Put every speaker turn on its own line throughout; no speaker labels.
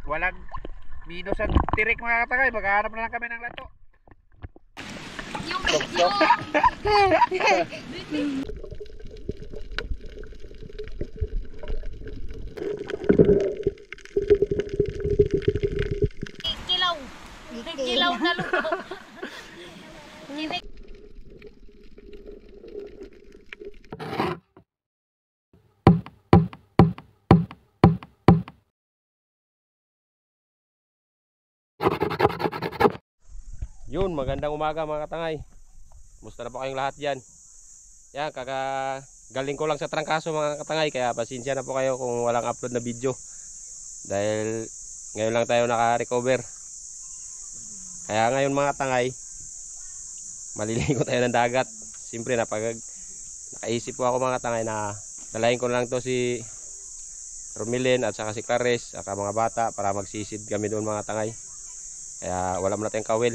walang minus ang tirik mga katangay. Maghahanap na lang kami ng lato.
Yung video. Kilaw. Kilaw na luto.
Yun, magandang umaga mga katangay. Musta na po kayong lahat dyan? Yan, galing ko lang sa trangkaso mga katangay. Kaya pasensya na po kayo kung walang upload na video. Dahil ngayon lang tayo naka-recover. Kaya ngayon mga katangay, maliligo tayo ng dagat. Siyempre nakaisip po ako mga katangay na dalahin ko na lang to si Romilin at saka si Clares at mga bata para magsisid kami doon mga katangay. Kaya wala muna tayong kawil.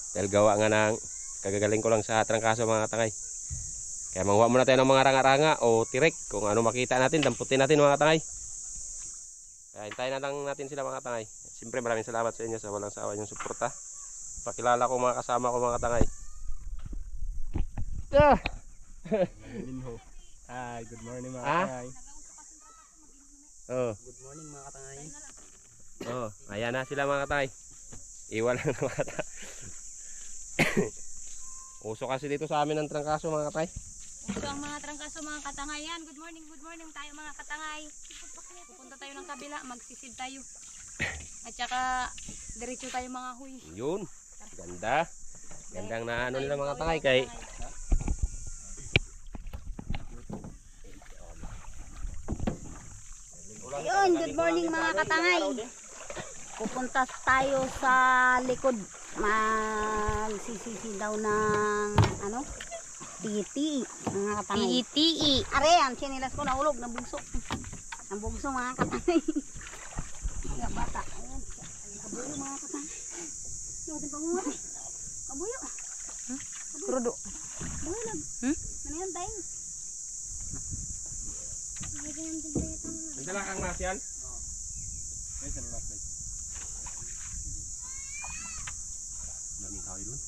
Dahil gawa nga ng kagagaling ko lang sa trangkaso mga katangay. Kaya manguha muna tayo ng mga ranga-ranga o tirek. Kung ano makita natin, damputin natin mga katangay. Kaya hintayin na lang natin sila mga katangay. Siyempre maraming salamat sa inyo sa walang sawa yung suporta. Pakilala ko mga kasama ko mga katangay.
Hi, good morning mga katangay.
Oh.
Good morning mga katangay.
Oh, ayan na sila mga katangay. Iwan lang ng mga katangay. Uso kasi dito sa amin ng trangkaso mga katangay.
Uso ang mga trangkaso mga katangay yan. Good morning tayo mga katangay. Pupunta tayo ng kabila, magsisid tayo. At saka diretso tayo mga huy.
Yun, ganda. Gandang na ano nila mga katangay kay
Yun, good morning mga katangay. Pupunta tayo sa likod. Magsisisi daw ng ano? Titi mga katangay.
Titi.
Are, ang sinilas ko nahulog, nabugso. Ang bugso mga katangay. Mga bata. Ayan. Kabuyo mga katangay. Yung ating pangungot. Kabuyo.
Krudo.
Kabuyo lang. Ano yan tayo?
Nagdala kang nasyal?
Yes, and last night.
Daming kahoy doon.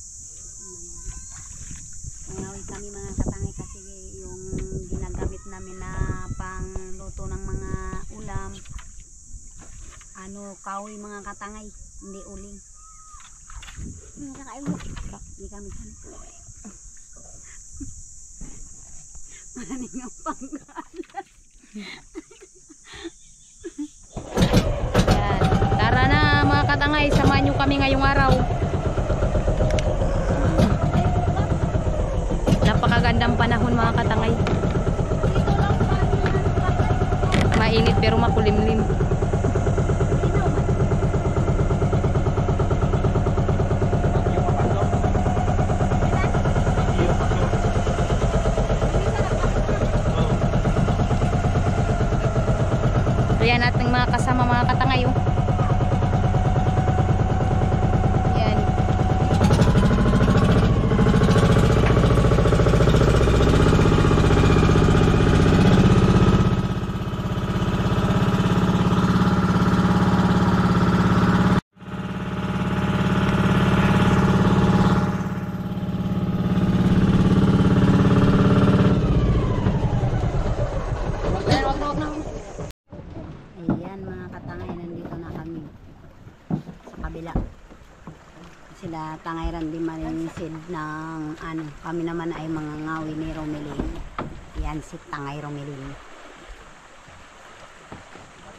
Ngawit kami mga katangay kasi yung ginagamit namin na pangluto ng mga ulam. Ano, kahoy mga katangay, hindi uling. Hindi kakain mo. Hindi kami kami. Maning ang panggalan.
Yan. Tara na mga katangay, samahan nyo kami ngayong araw. Napakagandang panahon mga katangay. Mainit pero makulimlim. Ayan ating mga kasama mga katangay. Yan.
Ayan mga katangay, nandito na kami sa kabila. Sila tangayran di maninisid ng ano, kami naman ay mga ngawi ni Romelin. Yan si Tangay Romelin.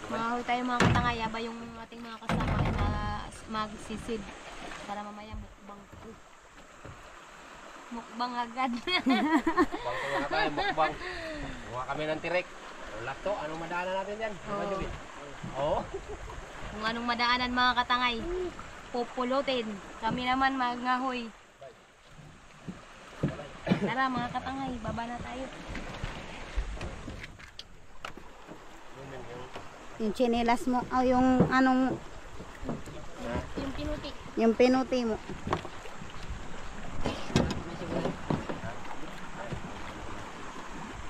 Mahoy tayo mga katangay, ba yung ating mga kasama na magsisid para mamaya mukbang. Mukbang agad.
Mukbang ko mga katangay, mukbang. Kuha kami ng tirek. Lato, anong madaanan natin yan? Oo.
Kung anong madaanan mga katangay, pupulutin. Kami naman magngahoy. Tara mga katangay, baba na tayo.
Yung chinelas mo, o yung anong,
Yung pinuti.
yung pinuti mo.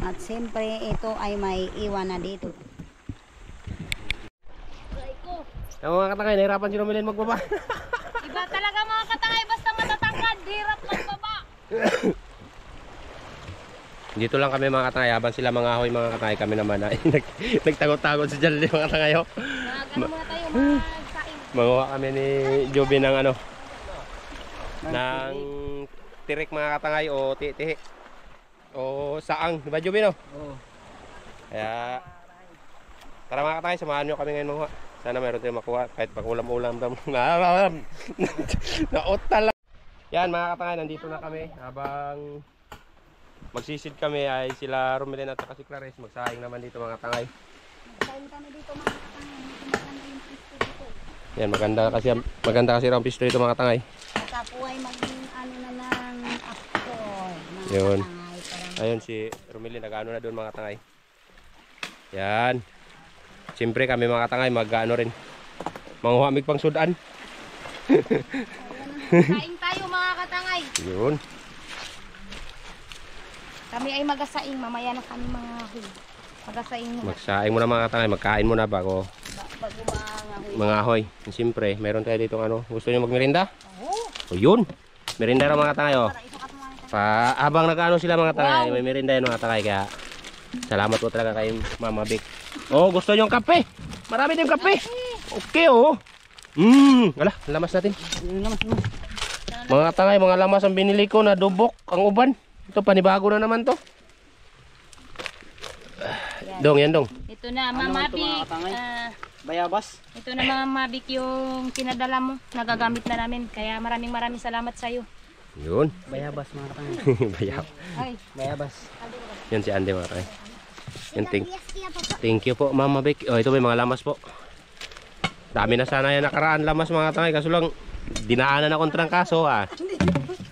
At siyempre ito ay may iwan na dito.
Yung mga katangay, nahirapan si Romilin magbaba.
Iba talaga mga katangay, basta matatangkad, hirap magbaba.
Dito lang kami mga katangay, habang sila mga ahoy mga katangay, kami naman ay nagtagot-tagot sa dyan mga katangay.
Ano muna tayo, magsaing.
Manguha kami ni Joby ng ano, ng tirik mga katangay o tihi o saang, di ba Joby no?
Oo.
Kaya tara mga katangay, samahan nyo kami ngayon manguha. Sana mayroon tayong makuha kahit pag ulam-ulam. Naot lang. Yan mga katangay, nandito na kami. Habang magsisid kami ay sila Romilin at saka si Clarice. Magsaing naman dito mga katangay.
Magsaing kami dito mga katangay. Maganda yung pisto dito.
Yan, maganda kasi ang pisto dito mga katangay.
Saka po ay maging ano na lang actor. Mga
Yun.
katangay. Parang
Ayun si Romilin, nag-ano na doon mga katangay. Yan. Siyempre kami mga katangay mag-ano rin. Manghuhamig pang sudan.
Saing tayo mga katangay.
Yun.
Kami ay magasaing, mamaya na kami mga huy. Magasaing muna.
Magsaing muna mga katangay, magkain muna bago
bago mga
mga ahoy. Siyempre, meron tayo dito ano. Gusto niyo magmerinda?
Oo.
O yun. Merinda raw mga katangay oh.
para isukat mo nga
Habang nag-ano sila mga katangay, may merinda yan mga katangay. Kaya salamat po talaga kay Mama Vic. Oh, gusto niyo ng kape? Marami din kape. Okay oh. Wala, lamas natin. Mga katangay, mga lamas ang binili ko na dubok ang uban. Ito panibago na naman to. Dong, yan dong.
Ito na, Mama
ito, mga
Vic.
katangay? Bayabas.
Ito na Mama Vic yung pinadala mo. Nagagamit na namin. Kaya maraming salamat sa iyo.
Yun.
Bayabas mga katangay.
Bayab.
Ay,
Bayabas.
Yan si Andy mga katangay. Yan, thank you po Mama Vic. Oh, ito may mga lamas po. Dami na sana yan nakaraan lamas mga katangay. Kaso lang, dinaanan akong trangkaso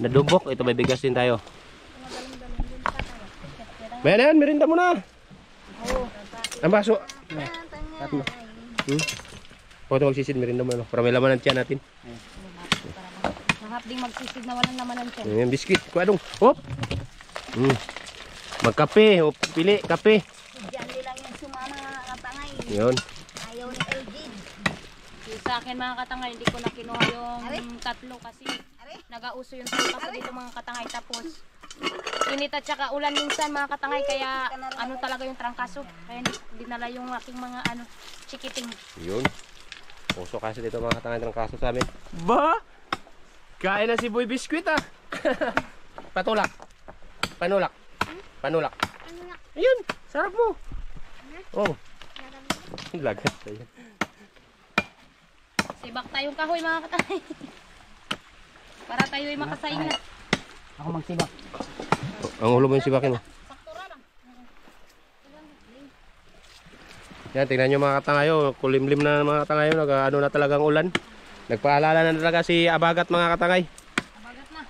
nadubok. Ito may bigas din tayo. Mayan, merinda mo na. Ang baso.
Tatlo.
O ito magsisid, merinda mo na. Para may laman ng tiyan natin.
nahap ding magsisid na walang laman siya.
Ayan, biskuit. Kuha dong. Hop. Magkape. O, pili, kape.
Diyan nilang yung sumama mga katangay.
Yun.
Ayaw ni Elgin.
Yung sa akin mga katangay, hindi ko na kinuha yung tatlo kasi nagauso yung trangkaso dito mga katangay. Tapos init at saka ulan minsan mga katangay, kaya ano talaga yung trangkaso. Kaya hindi dinala yung aking mga ano, chikiting.
Yun. Puso kasi dito mga katangay ng kaso sa amin. Ba? Kain na si Boy Biskuit Patulak. Panulak. Panulak. Ayun. Sarap mo. Oh. Lagat tayo.
Sibak tayong kahoy mga katangay. Para tayo ay makasaing na.
Ako magsibak.
Ang ulo mo yung sibakin mo.
Saktura lang.
Yan, tingnan nyo mga katangayo. Kulimlim na mga katangayo. Nag-ano na talagang ulan. Nagpaalala na talaga si Abagat mga katangay.
Abagat na.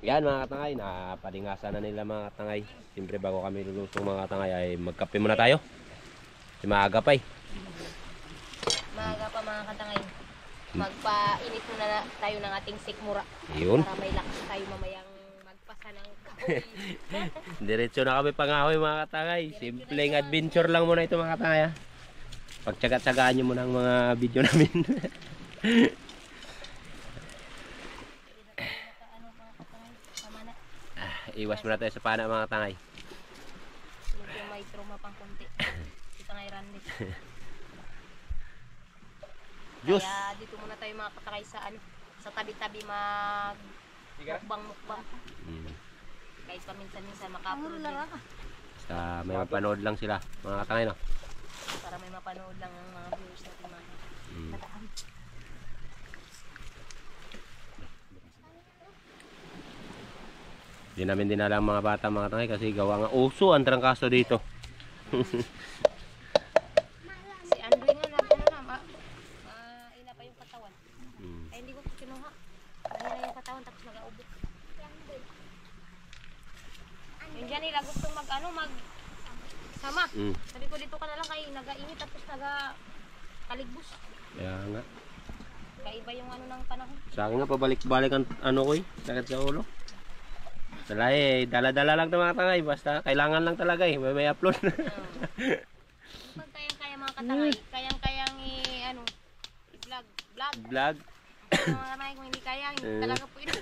Yan mga katangay. Napadingasan na nila mga katangay. Siyempre bago kami lulusong mga katangay ay magkape muna tayo. Si maaga pa eh.
Maaga pa mga katangay. Magpainit muna na tayo ng ating sikmura.
Yun.
Para may lakas tayo mamayang magpasa ng kahoy.
Diretso na kami pangahoy mga katangay. Simpleng adventure lang muna ito mga katangay. Pagtsaga-tsagaan nyo muna ang mga video namin. Iwas muna tayo sa pana mga katangay.
Medyo may trauma pang konti. Kita ngay Randy.
Diyos.
Kaya dito muna tayo mga katangay sa ano, sa tabi-tabi mukbang. Kahit paminsan-minsan maka-upload din.
Basta may mapanood lang sila mga katangay no.
Para may mapanood lang ang mga viewers natin mga.
Di namin dinala ang mga bata mga katangay kasi gawa nga uso ang trangkaso dito.
Si Andrew nga ina pa yung katawan. Ay hindi ko kinuha. Mahina yung katawan tapos nag-aubo. Yung dyan nila gustong mag sama. Sabi ko dito ka na lang kay nag-init tapos nag-kaligbus.
Kaya nga.
Kaiba yung ano ng panahon.
Sa akin nga pabalik-balik ang ano ko eh. Sakit sa ulo. Dalay, dala-dala lang ito mga katangay. Basta kailangan lang talaga eh. May upload.
Pag kayang-kaya mga katangay, kayang-kayang i-vlog.
Vlog.
Mga katangay, kung hindi kaya, hindi talaga pwede.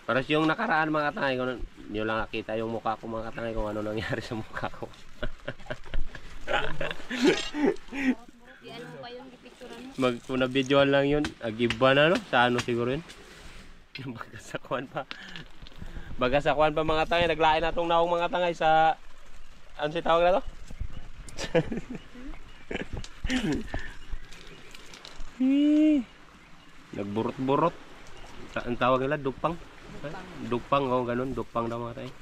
Paras yung nakaraan mga katangay. Kung nyo lang nakita yung mukha ko mga katangay kung ano nangyari sa mukha ko.
Di ano pa yung gipicturan mo.
Kung na-videoan lang yun, agiba na no? Sa ano siguro yun? Bagasakuan pa. Bagasakuan pa mga tangay. Naglain na itong naong mga tangay sa... Ano si tawag na to? Nagburot-burot. Ang tawag nila? Dugpang? Dugpang, oh ganun. Dugpang daw mga tangay.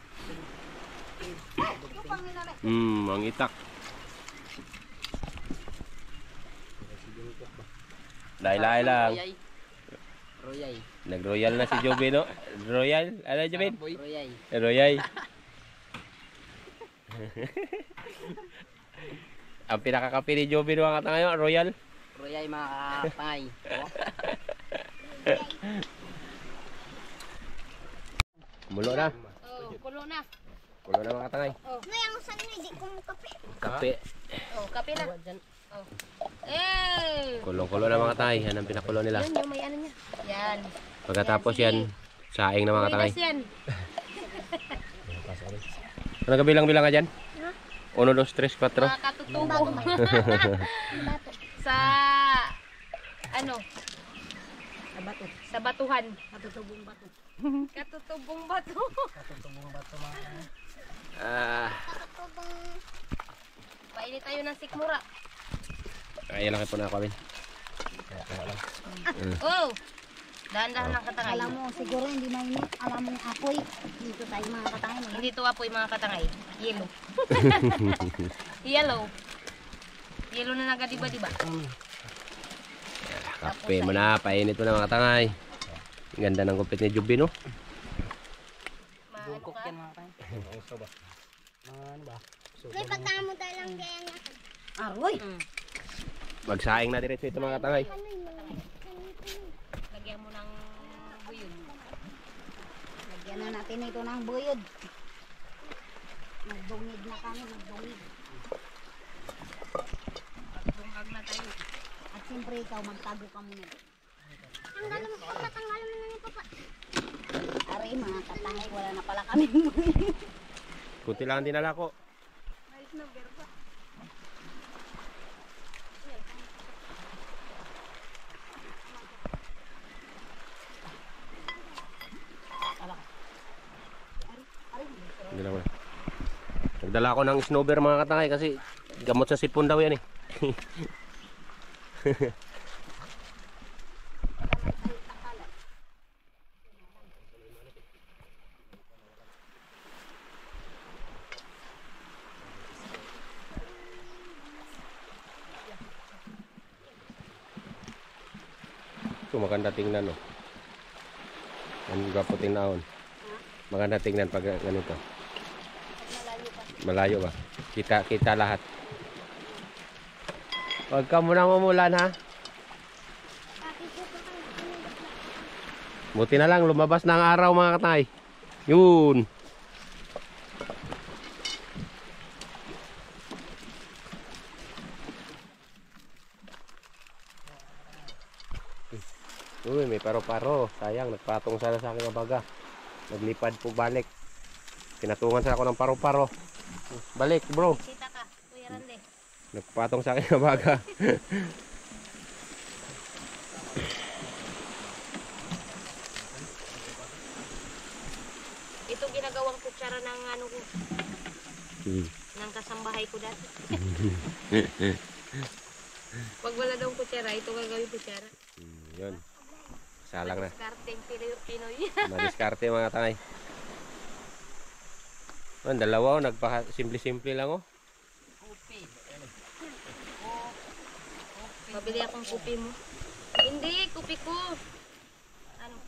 Ang itak. Lahi-lahi lang.
Royay.
Nag-royal na si Joby, no? Royal? Ano, Joby?
Royay.
Royal. Ang pinakakapi ni Joby no ang ngayon, Royal.
Royay mga katangay.
Mulo na.
Oh, kulo na.
Kulo na mga katangay. Kape.
Oh, kape na. Oh. Eh!
Kulong-kulo na mga katangay. Yan ang pinakulo nila.
Yan yung may ano niya. Yan.
Pagkatapos yan, saing na mga katangay.
Yan.
Ano kabilang-bilang ka dyan? 1, 2, 3, 4.
Mga katutubo. Sa ano? Sa batuhan.
Katutubong bato.
Katutubong bato.
Katutubong bato mga.
Painit tayo ng sikmura.
Ayan lang po na kami.
Oh! Dahan-dahan ng katangay.
Alam mo, siguro hindi mainit. Alam mo, apoy. Dito tayo mga katangay.
Hindi to apoy mga katangay. Yellow. Yellow. Yellow na nagadiba-diba.
Kape mo na, painit mo na mga katangay. Ang ganda ng kupit ni Joby, no?
Dungkok yan mga katangay. Uso ba? Ano ba?
Aroy!
Magsaing na diretso ito mga katangay.
Lagyan mo ng buyod.
Lagyan na natin ito ng buyod. Nagdungig na kami, nagdungig.
Bungag na tayo.
At siyempre ikaw, magtago ka muna. Tanggalan mo na ni Papa. Aray mga katangay, wala na pala kami.
Kunti lang ang dinala ko. Hindi lang wala. Nagdala ako ng snowber mga katangay kasi gamot sa sipon daw yan eh. Ito maganda tingnan, no? Ang gwapo tingnan. Maganda tingnan pag ganito. Malayo ba? Kita lahat. Huwag ka muna umulan, ha? Buti na lang, lumabas na ang araw mga katay. Yun. Uy, may paro-paro. Sayang, nagpatong sana sa aking abaga. Naglipad po balik. Pinatungan sa ako ng paro-paro. Balik, bro.
Kita ka, Kuya Rande.
Nagpatong sa aking abaga.
Ito ginagawang kutsara ng ano ko. Ng kasambahay ko dati. Pag wala daw kutsara, ito gagawin kutsara.
Yun. Salang na.
Diskarteng Pinoy.
Madiskarte mga tangay. Oh, dalawa oh, nagpa-simple-simple lang oh.
Mabili akong kupi mo. Hindi, kupi ko. Ano?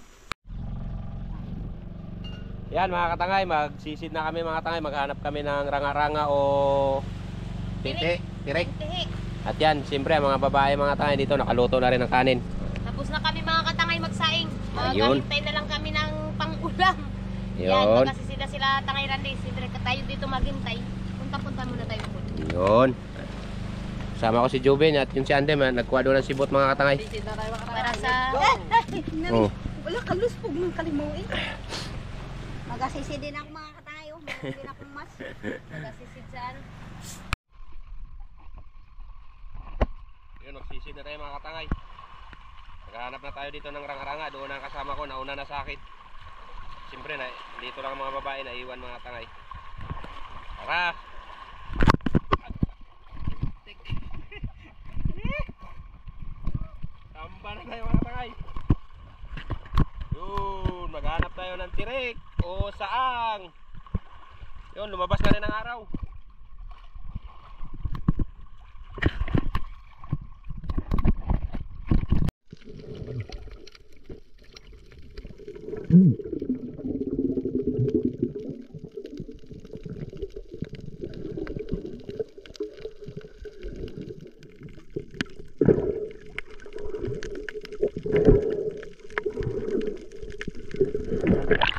Yan mga katangay, magsisid na kami mga katangay. Maghanap kami ng ranga-ranga o tirik.
Tihi.
At yan, siyempre mga babae mga katangay dito nakaluto na rin ng kanin.
Tapos na kami mga katangay magsaing.
Ayun.
Maghintay na lang kami ng ulam. Yan,
Yun.
kasi sila Tangay Randy, siyempre tayo dito maghintay. Punta-punta muna tayo po.
Yun. Sama ko si Joven at yung si Andem, nagkuha doon ng sibot mga katangay.
Para sa...
Oh.
Wala ka luspog ng kalimuin. Magasisi din ako mga katayo. Meron din akong mas.
Nagasisid saan.
Yun, magsisid na tayo mga katangay. Naghahanap na tayo dito ng rangaranga. Doon ang kasama ko, nauna na sa akin. Siyempre, dito lang ang mga babae na iwan mga katangay. Tara! Tamba na tayo mga katangay. Yun, maghanap tayo ng tirik o saang. Yun, lumabas na rin ang araw.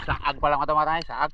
Saag pa lang ito mga tangay, saag.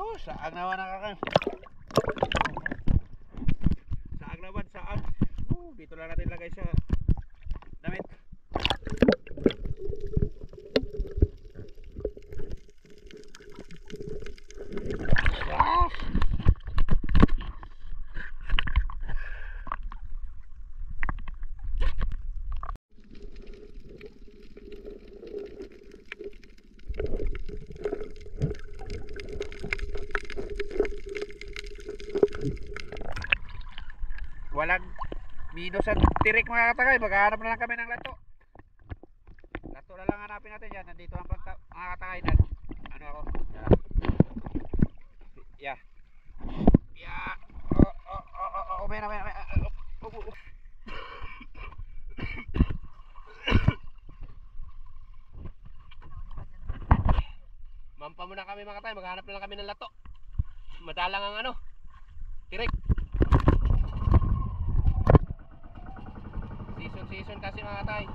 Oh, saag naman nakakang. Saag naman, saag. Dito lang natin lagay sa damit. Walang minus ang tirik mga katangay, maghahanap na lang kami ng lato. Lato na lang hanapin natin yan. Nandito ang mga katangay na ano ako. Yeah. Yeah. May.
Mampa muna kami mga katangay, maghahanap na lang kami ng lato. Madalang ang ano, tirik. Season kasi mga tay.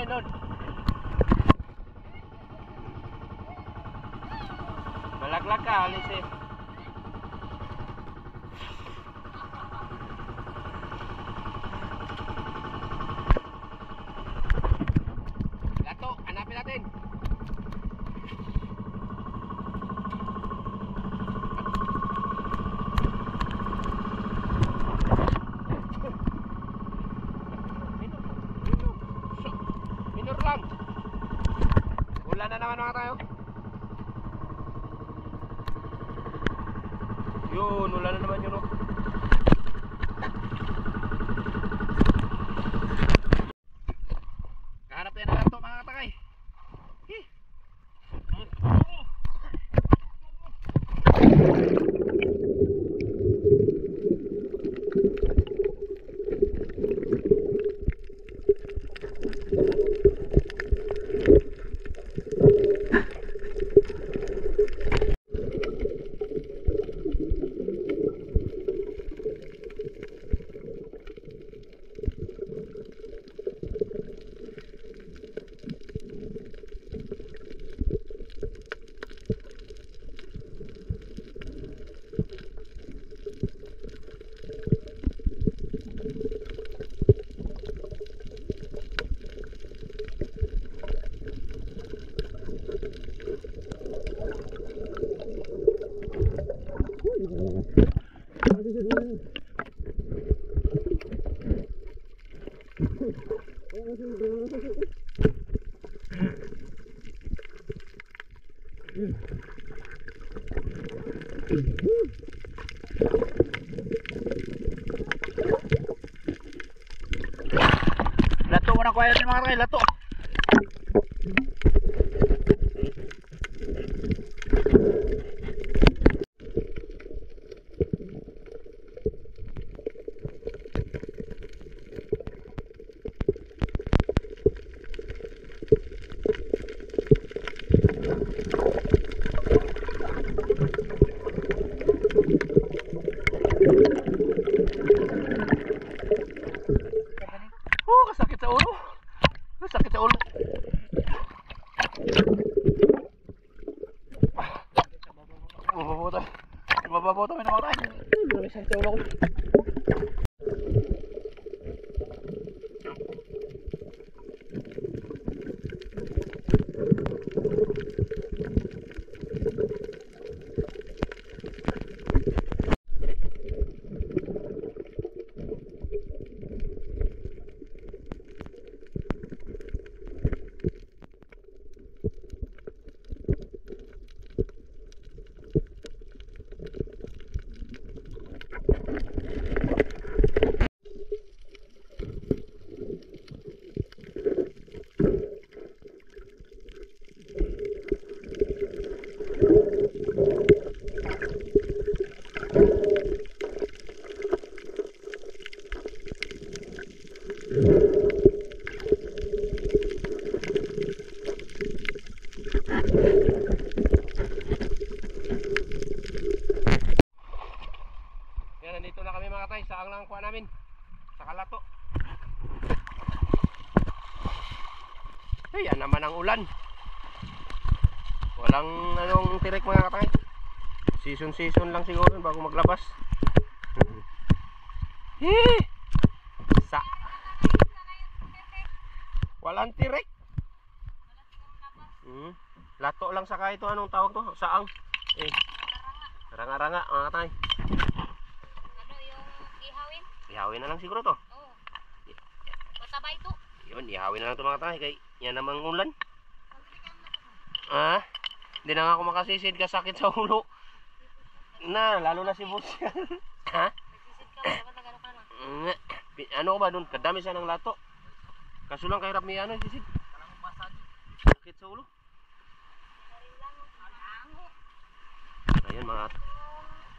Doon. Malaglag ka, alis eh. Lato, hanapin natin. Minor lang. Wala na naman mga tayo. Yun, wala na naman yun. Kahanap tayo na lang ito mga katangay. katangay, lato. Kasakit sa ulo. Kasakit sa ulo. Mababoto. Mababoto may namatay. Sakit sa ulo ko. Yan, nandito na kami mga katay. Saang lang kuha namin. Sa kalato. Ay, yan naman ang ulan. Walang anong tirik mga katay. Season lang siguro bago maglabas. Sa walang tirik. Lato lang saka ito, anong tawag to? Saang. Ranga-ranga mga katay.
Ano yung ihawin?
Ihawin na lang siguro to.
Oo. Matabay to.
Yun, ihawin na lang ito mga katay. Kay yan namang ulan. Hindi na nga ako makasisid, kasakit sa ulo. Lalo na si Boss. Ha?
Nagsisid ka, dapat nagano ka na.
Ano ba dun? Kadami siya ng lato. Kaso lang kahirap may ano, sisid. Sakit sa ulo. Ayun mga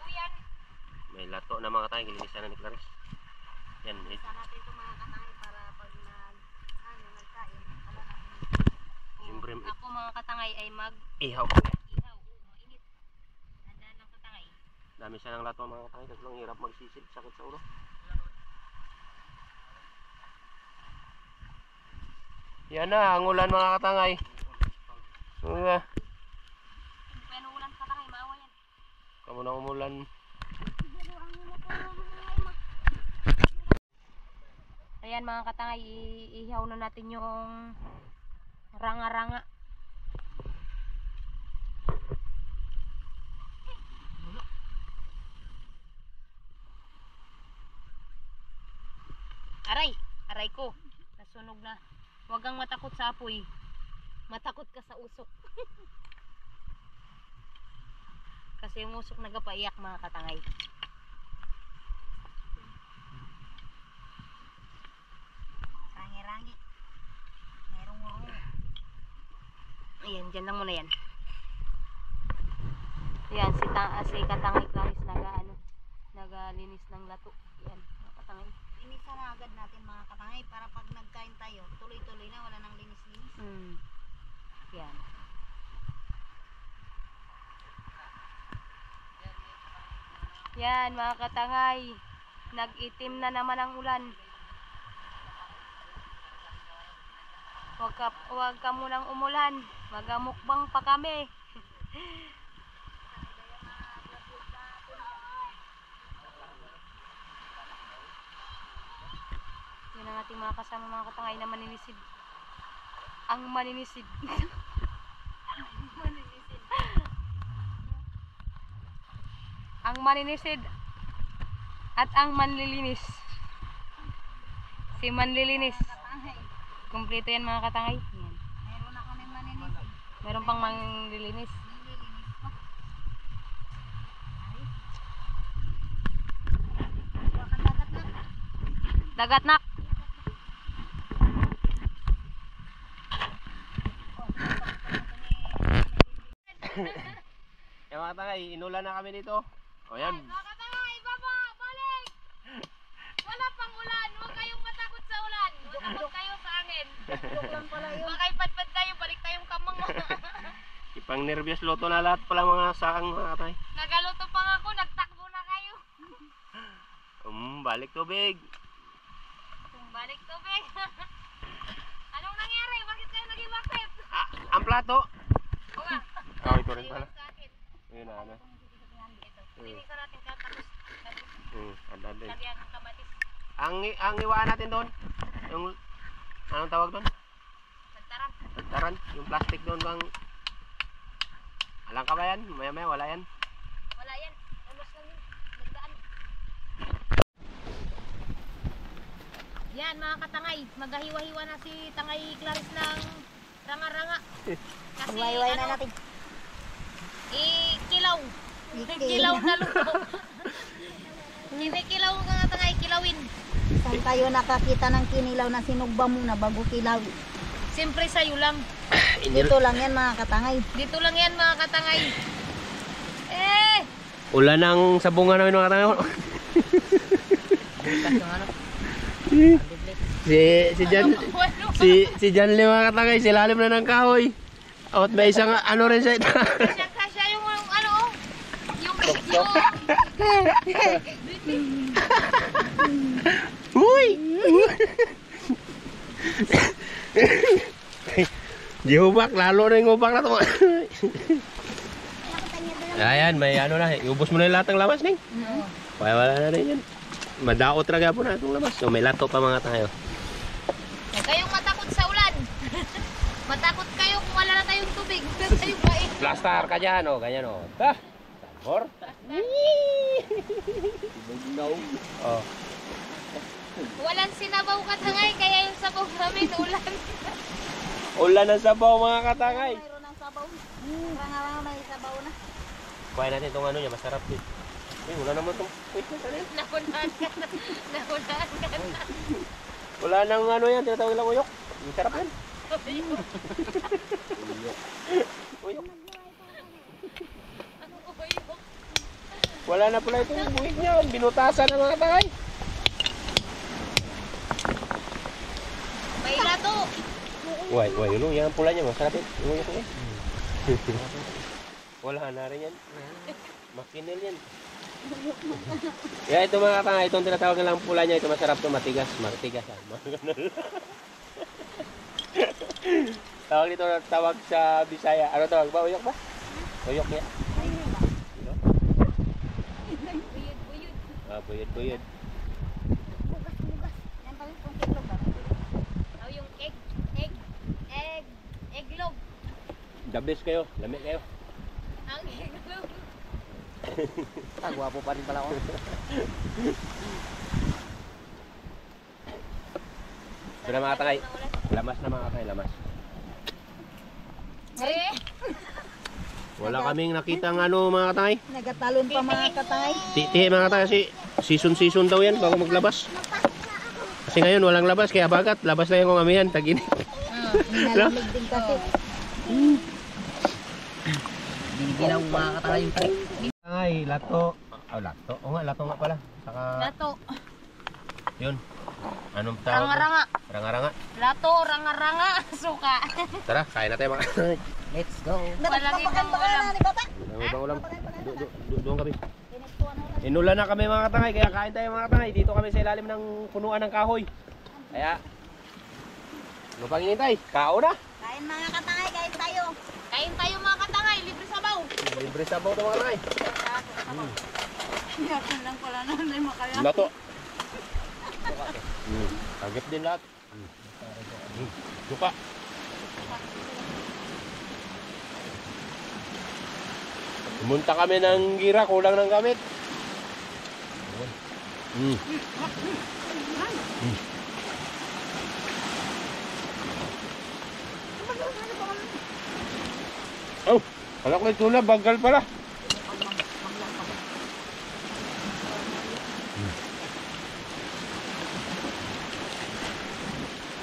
Uyan.
may lato na mga tayo, gilinisan na ni Clarice. Yan,
Sa natin ito mga katangay para pag nagkain, wala natin.
siyempre
Ako mga katangay ay
ihaw.
ihaw. Mainit. Nandaan ng katangay.
Dami siya ng lato mga tayo, kaso lang hirap magsisid, sakit sa ulo. Yan na, ang ulan mga katangay.
Pero ulan katangay, maawa yan.
Kamu na umulan.
Ayan mga katangay, ihaw na natin yung ranga-ranga. Aray ko. Nasunog na. Huwag kang matakot sa apoy. Matakot ka sa usok. Kasi yung usok nagapaiyak mga katangay.
Rangi-rangi. Merong-merong.
Ayan, dyan lang muna yan. Ayan, si katangay Clarice nagalinis ng lato. Ayan, mga katangay.
Linisan na agad natin mga katangay para pag nagkain tayo, tuloy-tuloy na, wala nang linis-linis.
Yan. Yan mga katangay. Nag-itim na naman ang ulan. Huwag ka munang umulan. Magamukbang pa kami. Yan ang ating mga kasama mga katangay na maninisid. Ang maninisid. Ang maninisid at ang manlilinis. Si manlilinis. Kumpleto yan mga katangay. Yan.
Meron na kami maninisin.
Meron pang manlilinis.
Nililinis pa. Ay. Huwag kang dagat na.
Dagat nak.
Yan mga katangay, inulan na kami dito. O yan.
Mga katangay, baba, balik! Wala pang ulan, huwag kayong matakot sa ulan. Matakot kayo sa angin. Baka ipadpad kayo, balik tayong kamang.
Ipang nervyos loto na lahat pala mga saang mga katangay.
Nagaluto pa nga ako, nagtakbo na kayo.
Balik tubig.
Balik tubig. Anong nangyari? Bakit kayo naging bakit?
Ang plato.
O nga.
Oh, ito rin pala.
Sa akin.
Ayun na, ano.
Ito. Linisan natin tapos
Andun.
lagyan ng kamatis.
Ang iwaan natin doon, yung, anong tawag doon?
Santaran.
Taran, yung plastic doon bang, alang ka ba yan? Maya wala yan.
Wala yan. Ulos lang yun. Nagdaan. Yan mga katangay. Maghahiwa-hiwa na si Tangay Clarice ng ranga-ranga. Kasi
Hiwa-hiwain na
ano,
natin.
kilaw. Kilaw na luto. Kinikilaw ka nga Tangay, kilawin.
Saan tayo nakakita ng kinilaw na sinugba muna bago kilaw?
Siyempre sa'yo lang.
Dito lang yan mga katangay.
Dito lang yan mga katangay. Eh!
Ulan ng sabungan namin mga katangay. si Jan Lee mga katangay, silalim na ng kahoy. At may isang ano rin sa ito.
Kasya yung ano oh. Yung
Uy! Di hubak, lalo na yung hubak na ito. Ayan, may ano na, iubos mo na yung lahat ng lamas, Ning. Kaya wala na rin yan. Madaot talaga po na itong lamas. So, may lato pa mga tayo.
Huwag kayong matakot sa ulan. Matakot kayo kung wala na tayong tubig. Tayo bain.
Plastar ka dyan, o. Ganyan, o. Ta! Sabor. Oh.
Walang sinabaw ka Tangay, kaya yung sabaw namin ulan.
Ulan ng sabaw mga katangay.
Mayroon ng sabaw. Ranga-ranga may sabaw na.
Kuhain natin itong ano niya, masarap din. Eh, wala naman itong wait na tayo.
Nahunahan ka na. Nahunahan ka na.
Wala nang ano yan, tinatawag lang uyok. Masarap yan. Uyok.
Ano ko yun?
Wala na pala itong buhig niya. Binutasan ng mga katangay.
May lato.
Uy, yun yan ang pula niya, masarap yan. Yung uyok niya. Wala na rin yan. Makinil yan. Yeah, ito mga katangay, itong tinatawag na lang pula niya, ito masarap to, matigas. Matigas ah. Tawag dito, tawag sa Bisaya. Ano tawag ba? Uyok ba? Uyok niya.
Buyod-buyod.
Ah, buyod.
Bugas-bugas. Yan pala itong kitlog ba?
Oh, yung egglog.
The best kayo, lamig kayo.
Ang egglog.
Gwapo pa rin pala ako.
Ito na mga katangay. Lamas na mga katangay, lamas.
Eh,
Wala kaming nakita ng ano mga katangay.
Nagatalon pa mga katangay.
Titi mga katangay kasi season daw yan bago maglabas. Kasi ngayon walang labas kaya bagat. Labas na yung amihan, tagini.
Nilalamig din kasi.
Binibilang mga katangay yung trip.
Ay, lato. Lato. O nga, lato nga pala. Saka,
lato.
yun. Anong tawag?
Ranga-ranga.
Ranga-ranga.
Lato, ranga-ranga. Suka.
Tara, kain na tayo mga katangay.
Let's go.
Walang ibang ulam.
ni Papa.
Ano bang ulam? Doon kami. Inulan na kami mga katangay, kaya kain tayo mga katangay. Dito kami sa ilalim ng punuan ng kahoy. Kaya, ano pang hinintay? Kao na.
Kain mga katangay, kain tayo.
Kain tayo mga katangay, libre sabaw.
Libre sabaw ito mga katangay.
Yakon lang pala na hindi makaya.
Lato. Agip din lahat. Suka. Pumunta kami ng gira, kulang ng gamit. Oh, alam ko ito na, bagal pala.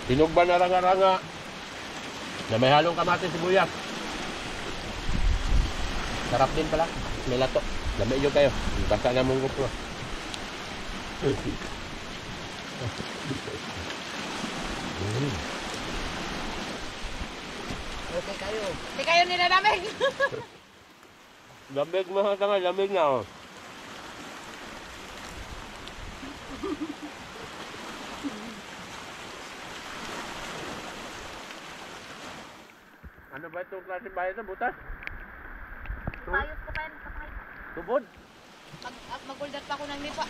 Tinugban na ranga-ranga na may halong kamatis sibuyas. Sarap din pala. May lato. Lamig yun kayo. Basta na mong gusto.
Hindi kayo nilalamig.
Lamig mga tanga. Lamig na oh. Ano ba itong klase bayan na butas?
Ayos ko pa yan sa kahit.
Tubod.
Maguldat pa ako ng nipa.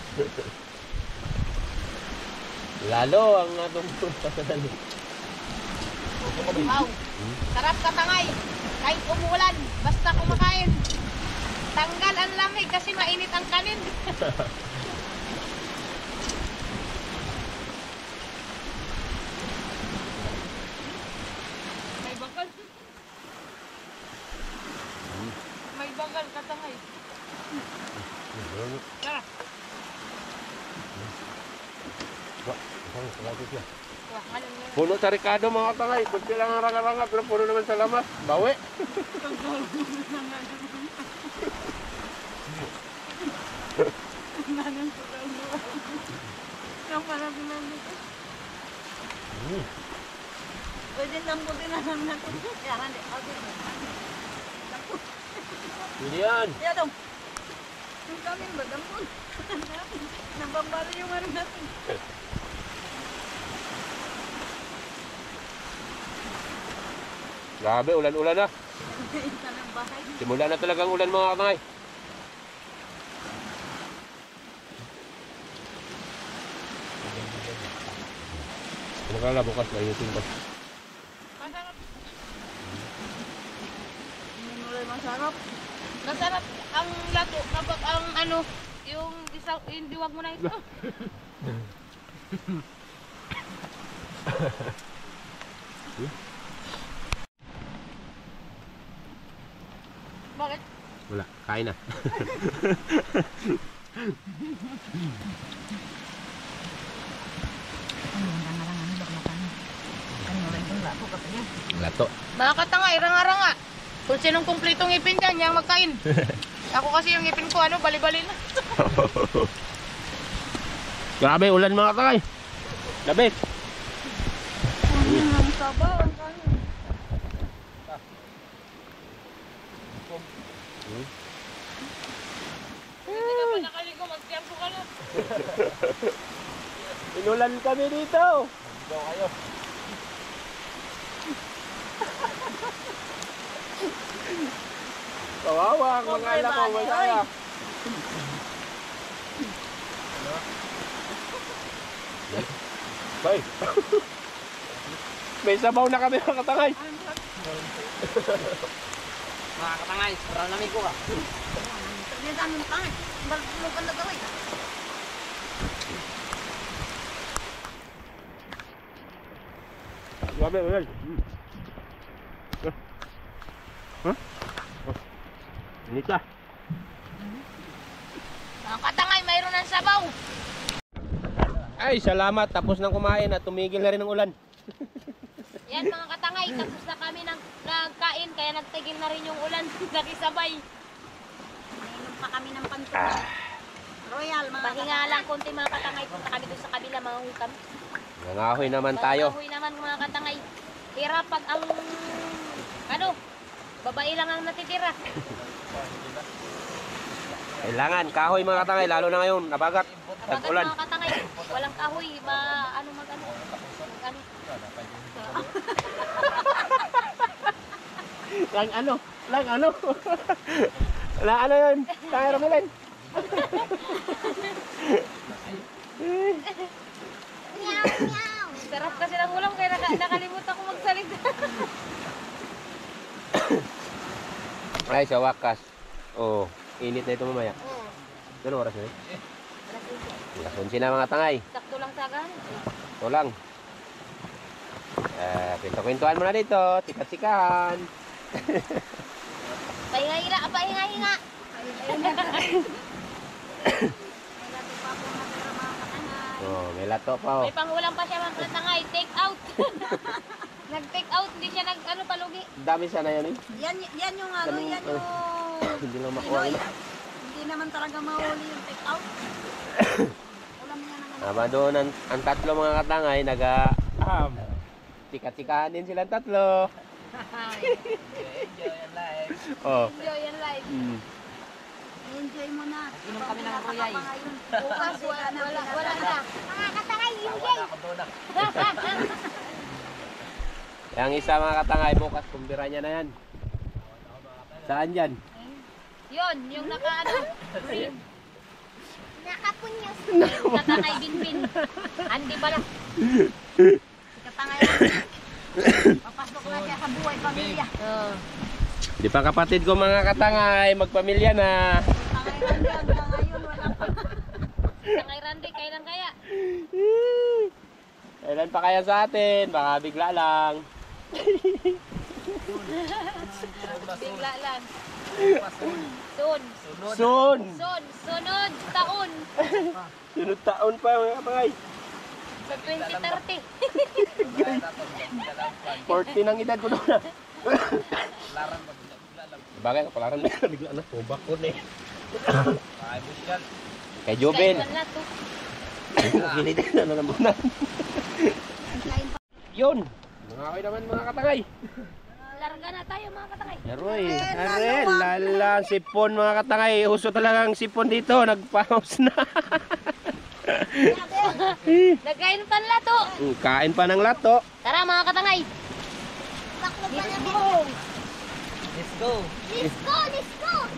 Lalo ang atong pasalan.
Wow. Sarap katangay. Kahit umulan, basta kumakain. Tanggal ang lamig kasi mainit ang kanin. May bakal. May bakal katangay. Tara. Wah, anong yan?
Puno sa Ricardo mga tangay. Kunti lang ang ranga-ranga pero puno naman sa lamas. Bawi.
Pwede lampo din na lang natin. Kaya hindi.
Hindi yan.
Kaya daw. Yung kami ba? Dampon. Nabambalo yung ano natin.
Grabe, ulan-ulan na.
Isa ng bahay.
Simula na talagang ulan mga tangay. Magkala bukas na yusin ko.
Masarap.
Minulay masarap.
Masarap ang lato kapag ang ano, yung diwag mo na ito. Bakit?
Wala, kain na. Lato.
Mga katanga, iranga-ranga. Kung sinong kumplitong ipin dyan, yung magkain. Ako kasi yung ipin ko, ano, bali-bali na.
Grabe, ulan mga tangay. Labi.
Ang sabaw. Ang kanin.
Hindi ka pa nakaligo, magtiyampo ka na.
Inulan kami dito. Go kayo. Kawawa ang mga anak ko, masaya. Bay. May sabaw na kami mga katangay.
Mga katangay, parang lamig ko ka.
Sabi sa amin pangit. Balot ka na gawin.
Grabe, ulan. Init ka.
Mga katangay, mayroon ng sabaw.
Ay, salamat. Tapos nang kumain at tumigil na rin ang ulan.
Yan mga katangay, tapos na kami nagkain, kaya nagtigil na rin yung ulan. Nakisabay.
Nainom pa kami ng pantunan. Royal mga
Pahinga lang konti mga katangay, punta kami doon sa kabila mga hukam.
Nangahoy naman tayo.
Pag-ahoy naman mga katangay. Hirap pag ang, ano, babae lang ang natitira.
Kailangan, kahoy mga katangay, lalo na ngayon, nabagat.
Bagat
Tag-ulan.
mga katangay, walang kahoy, ano mag-ano. Mag-ano.
Lang ano? Lang ano? Lang ano yun? Tayo Romelin.
Sarap kasi ng ulam, kaya nakalimutan ko magsalita.
Ay, sa wakas. Oh, init na ito mamaya. Ganun oras na yun? Alas 11 na mga tangay.
Sakto lang sa agad.
Ito lang. Pinto-pintuan mo na dito. Sikat-sikahan.
Pahinga-hinga, pahinga-hinga.
Oh, may lato pa oh.
May pangulam pa siya mga katangay, take out. Nag-take out, hindi siya nag-ano palugi.
Dami sana yun eh.
Yan yung ano,
Ganun,
yan yung
Hindi lang makuha.
Hindi naman talaga mahuli yung take out. Ulam niya naman.
Tama doon ang tatlo mga katangay, tika-tikahan din silang tatlo.
Enjoy ang life.
Oh.
Enjoy yan live.
Enjoy mo na.
Inom kami ng ruyay.
Bukas, wala na.
Mga katangay,
Wala ako doon.
Yang isa mga katangay, bukas kumbira niya na yan. Saan yan?
Yun, yung naka-ano, green.
Nakapunyos.
Katangay binbin. Andi pala.
Katangay. Papasok na siya sa buhay pamilya.
Oh.
Di pa kapatid ko mga katangay, magpamilya na.
Katangay lang yan. Ngayon wala pa.
Katangay Randy, kailan kaya?
Kailan pa kaya sa atin? Baka bigla lang.
Bigla lang. Soon.
Soon!
Sunod taon.
Sunod taon pa mga katangay.
Sa 2030.
40 ng edad ko doon. Bagay, kapalaran na. Bigla na. Tubak ko na eh. Kay Jobel.
Wala to.
Kilid na nalamunan. Yun. Mga kayo naman mga katangay.
Larga na tayo mga katangay.
Aroy, lala, sipon mga katangay. Uso talagang sipon dito. Nagpaus na.
Nagkain pa ng lato.
Kain pa ng lato.
Tara mga katangay.
Let's go.
Let's go.
Let's go.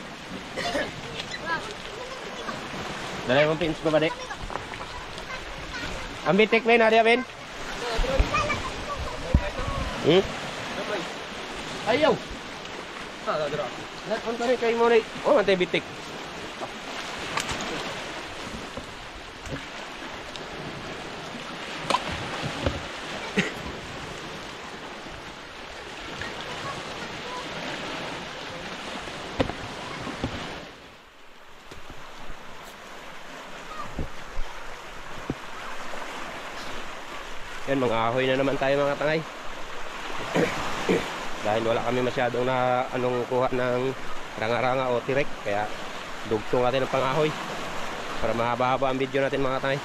Let's go.
Dali mong pins ko ba di? Ang bitik na yun, Adi Abin? Ayaw! Lahat ka rin kayo mo rin. Oh, mantay bitik. Yan, mga ahoy na naman tayo mga tangay. Dahil wala kami masyadong na kuha ng ranga-ranga o tirek, kaya dugtong natin ng pang-ahoy para mahaba-haba ang video natin mga tangay.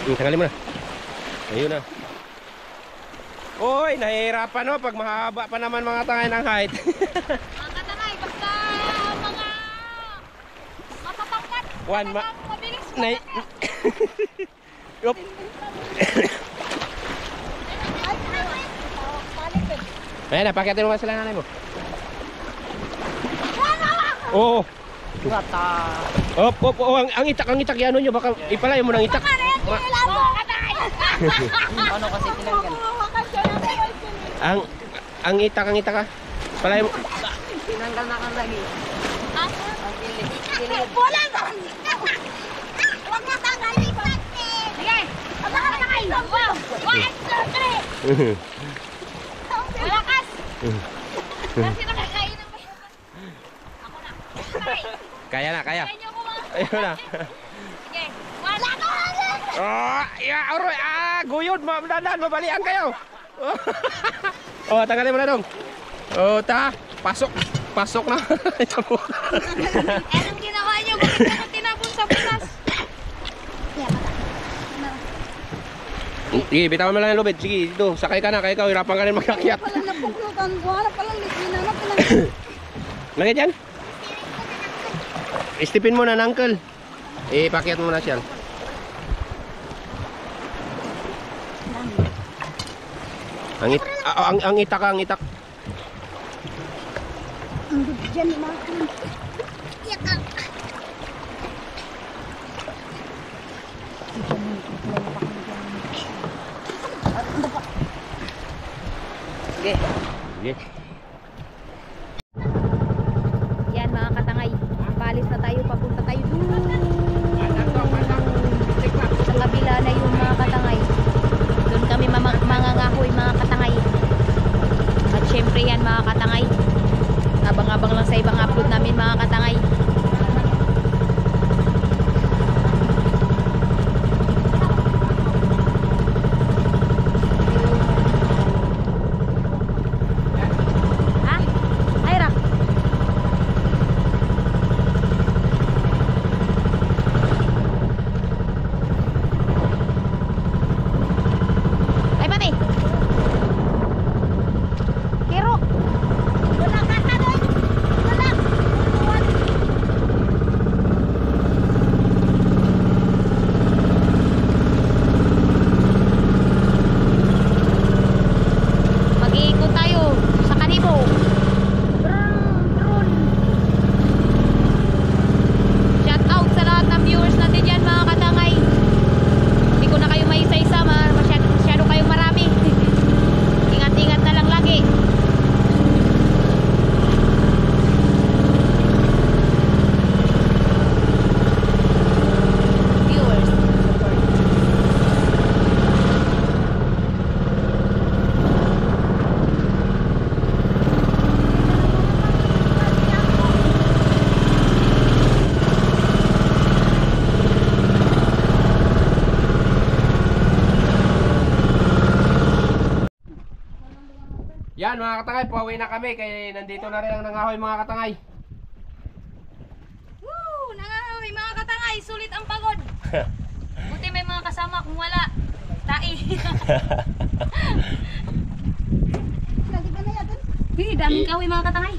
Tanggalin mo na. Ayun na. Oy, nahihirapan no pag mahaba pa naman mga tangay ng height.
Mga katangay, basta mga matatangkat.
One
Mabilis.
Yup. Ayan na, pakiatin mo sila nanay mo. Oo. Op, ang itak yan nyo, baka ipalayo mo ng itak.
Ano kasi tinanggal?
Ang itak ka. Palayo mo.
Tinanggal na kang lagi. Ang kilig.
Bola ba? Huwag na tanggalin natin. Sige. Huwag na tanggalin. Wow. 1, 2, 3. Malakas. Kasi nakakain ng bayan. Ako na.
Kaya na.
Kaya niyo ko mga.
Ayun na.
Sige. Wala ko.
Aroy, guyod, mabalian kayo. Oh, tanggalin mo na dong. Oh, pasok na.
Anong ginawa niyo? Bakit ako tinapon sa butas?
Sige, bitawan mo lang yung lubid. Sige, dito, sakay ka na. Kaya ikaw, hirapan ka rin mag-akyat.
Palang napuglutan. Wala palang litin na palang.
Langit yan? Istipin mo na, uncle. Pakyat mo na siya. Ang itak.
Ang dyan ni Martin. Iyak.
Sige.
Yan mga katangay. Palis na tayo. Papunta tayo doon. Sa kabila na yung mga katangay. Doon kami mangangahoy mga katangay. At syempre yan mga katangay. Abang-abang lang sa ibang upload namin mga katangay.
Yan mga katangay, pauwi na kami kaya nandito na rin ang nangahoy mga katangay.
Woo! Nangahoy mga katangay, sulit ang pagod. Buti may mga kasama, kung wala, tai. Daming kahoy mga katangay.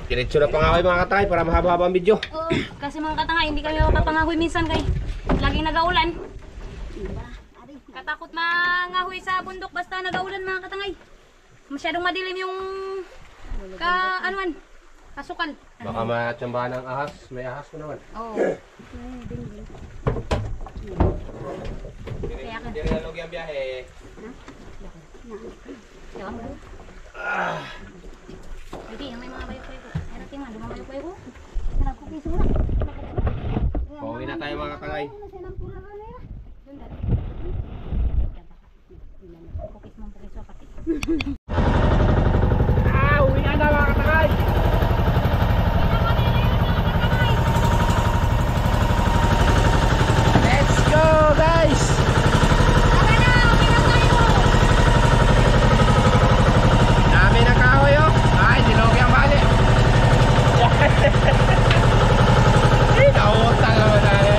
Diretso na pangahoy mga katangay para mahaba-haba ang video.
Oo, kasi mga katangay, hindi kami makapangahoy minsan kay laging nagaulan. Katakot mangahoy sa bundok basta nagaulan mga katangay. Masyadong madilim yung kasukal.
Baka matsambahan ng ahas, may ahas ko naman.
Oo.
Hindi rin nalog yung biyahe.
Hindi, yung may mga bayo-bayo ko. Meron tingnan, lumabayo-bayo ko.
Pauwi na tayo mga katangay. Uwi na mga katangay. Let's go guys. Dami na kahoy oh. Ay, dinog yung bali. Nautang naman tayo.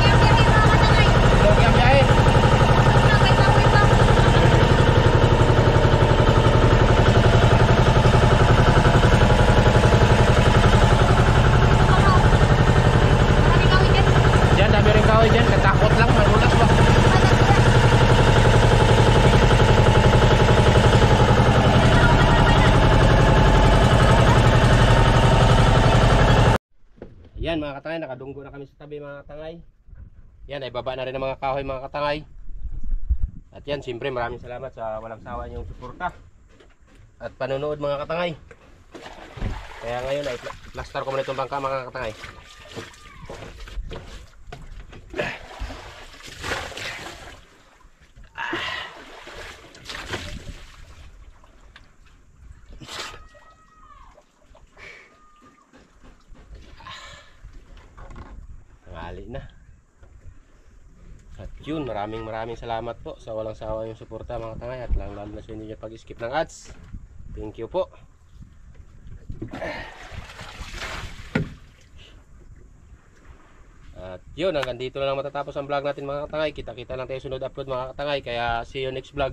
Dinog yung biyahe. Diyan, dami rin kahoy dyan. Katakot lang, magulas ba? Yan mga katangay, nakadunggo na kami sa tabi mga katangay. Yan, ay baba na rin ang mga kahoy mga katangay. At yan, siyempre maraming salamat sa walang sawa niyong suporta at panonood mga katangay. Kaya ngayon ay plaster ko muna itong bangka mga katangay. Tanghali na. At yun, maraming salamat po sa walang sawa yung suporta mga katangay at lalo na sa inyo pag-skip ng ads. Thank you po. At yun, hanggang dito na lang matatapos ang vlog natin mga katangay. Kita-kita lang tayo sunod upload mga katangay. Kaya see you next vlog.